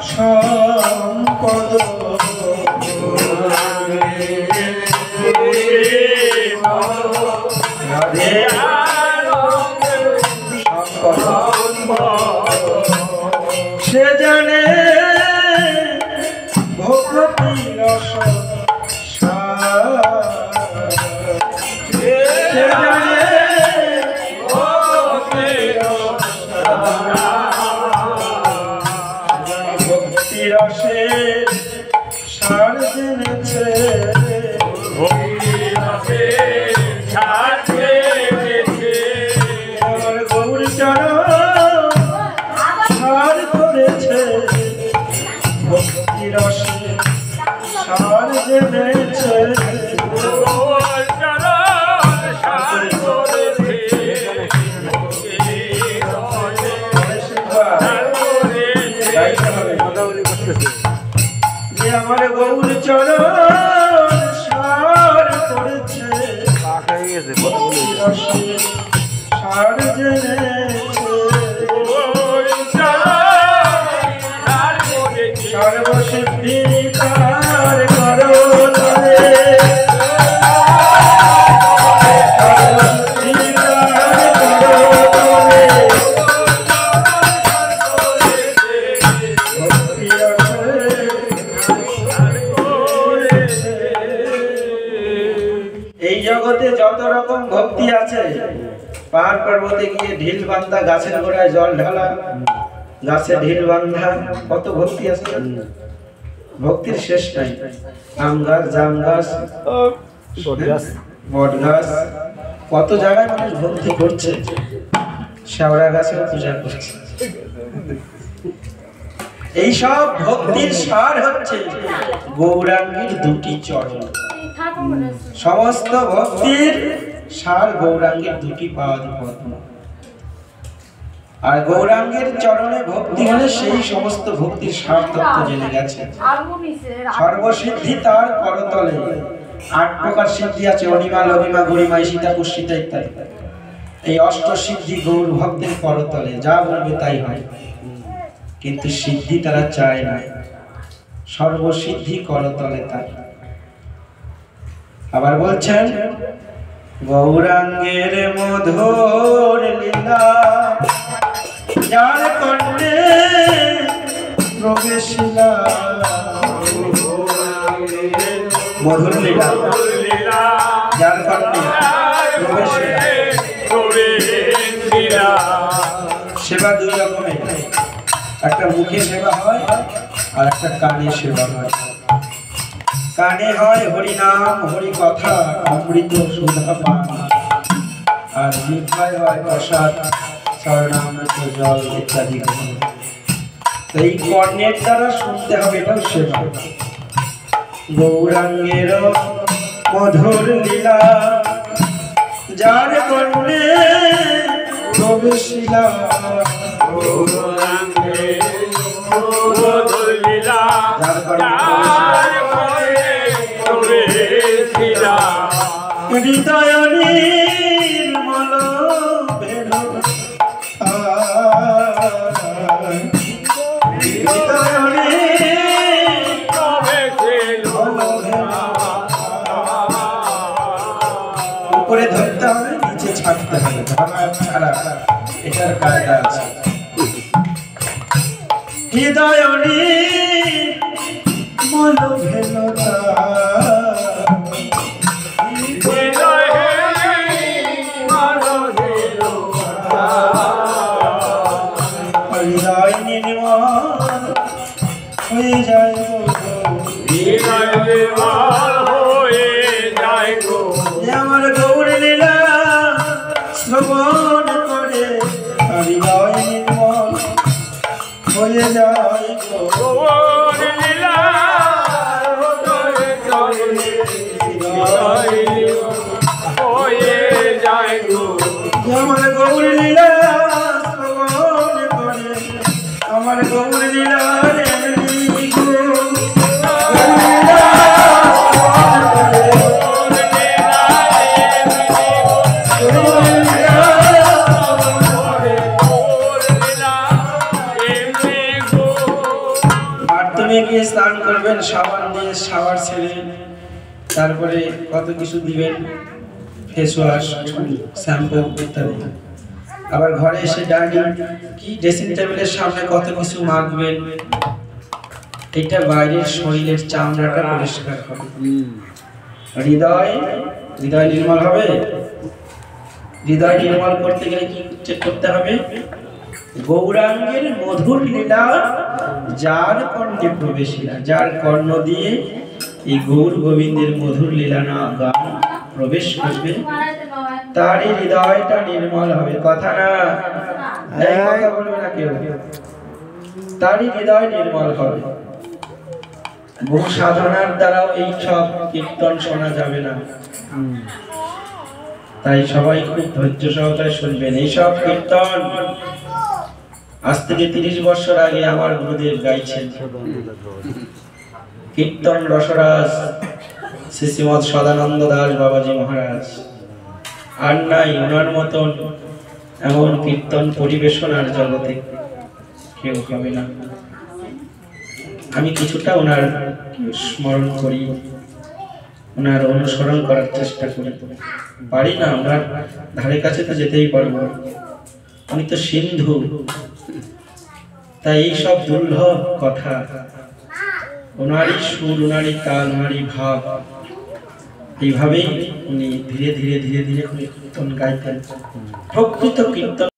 সম্পদ রাধে সে জানে ভক্তি রস সে জানে ভক্তি রসের সার জেনেছে আমার গৌর চরণ সার করেছে ভক্তি রসের সার জেনেছে আমার গৌর চরণ সার করেছে সার জেনেছে সর্বসিদ্ধি কার করো তরে সর্বসিদ্ধি কার করো তরে ভক্তি এই জগতে যত রকম ভক্তি আছে পাহাড় পর্বতে গিয়ে ঢিল বান্ধা গাছের গোড়ায় জল ঢালা গাছে ঢিল বান্ধা কত ভক্তি আছে ভক্তির শেষ নাই আম গাছ জাম গাছ বট গাছ কত জায়গায় মানুষ ভক্তি করছে শেওড়া গাছে পূজা করছে এইসব ভক্তির সার হচ্ছে গৌরাঙ্গীর দুটি চরণ সমস্ত ভক্তির সার গৌরাঙ্গের দুটি পাদ পদ্ম আর গৌরাঙ্গের চরণে ভক্তি হলে সেই সমস্ত ভক্তির সার তত্ত্ব জেনে গেছে সর্বসিদ্ধি তার করতলে 8 প্রকার সিদ্ধি আছে অনিমা লঘিমা গরিমা সীতা পুষ্পিতা ইত্যাদি এই অষ্ট সিদ্ধি গৌর ভক্তের করতলে যা বলবে তাই হয় কিন্তু সিদ্ধি তারা চায় না সর্বসিদ্ধি করতলে তার আবার বলছেন গৌরাঙ্গের মধুর লীলা যার কণ্ঠে প্রবেশিলা মধুর লীলা যার কণ্ঠে প্রবেশিলা সেবা দুই রকমের একটা মুখে সেবা হয় আর একটা কানে সেবা হয় কানে হয় হরি নাম হরি কথা অমৃত সুধা পান আর জিহ্বায় হয় প্রসাদ চরণামৃত জল ইত্যাদি এই কর্ণের দ্বারা শুনতে হবে এটাও সেবা গৌরাঙ্গের মধুর লীলা যার কর্ণে প্রবেশিলা গৌরাঙ্গের মধুর লীলা যার কর্ণে হৃদয় নির্মল উপরে ধরতে হবে নিচে ছাড়তে হবে ভাঙা ছাড়া এটার কায়দা আছে হৃদয় নির্মল ভেলতা হৃদয় নির্মল হয়ে যায় আমার গৌর লীলা শ্রবণ করে হৃদয় নির্মল হয়ে যায় গৌর লীলা হয়ে যায় আমার গৌর লীলা শ্রবণ করে আমার গৌর লীলা মেয়েকে স্নান করবেন সাবান দিয়ে, শাওয়ার ছেড়ে তারপরে কত কিছু দিবেন, ফেস ওয়াশ, শ্যাম্পু ইত্যাদি। আবার ঘরে এসে ডাইনিং কি ড্রেসিং টেবিলের সামনে কত কিছু মাখবেন। এটা বাইরের শরীরের চামড়াটা পরিষ্কার হবে। হৃদয় নির্মল হবে। হৃদয় নির্মল করতে গেলে কি করতে হবে? গৌরাঙ্গের মধুর লীলা যার কর্ণে প্রবেশিলা, যার কর্ণ দিয়ে এই গৌর গোবিন্দের মধুর লীলা না গান প্রবেশ করবে, তারই হৃদয়টা নির্মল হবে। কথা না, এই কথা বলবে না কেউ। তারই হৃদয় নির্মল হবে। বহু সাধনার দ্বারাও এই সব কীর্তন শোনা যাবে না। তাই সবাই খুব ধৈর্য সহকারে শুনবেন। এইসব কীর্তন আজ থেকে 30 বছর আগে আমার গুরুদেব গাইছেন। কীর্তন রসরাজ শ্রীমৎ সদানন্দ দাস বাবাজি মহারাজ। আর নাই ওনার মতন এমন কীর্তন পরিবেশনার জগতে কেউ হবে না। আমি কিছুটা ওনার স্মরণ করি, ওনার অনুসরণ করার চেষ্টা করি। পারি না, ওনার ধারে কাছে তো যেতেই পারবো। উনি তো সিন্ধু। তাই এইসব দুর্লভ কথা, ওনারই সুর, ওনারই তাল, ওনারই ভাব, এইভাবেই উনি ধীরে ধীরে কীর্তন গাইতেন। প্রকৃত কীর্তন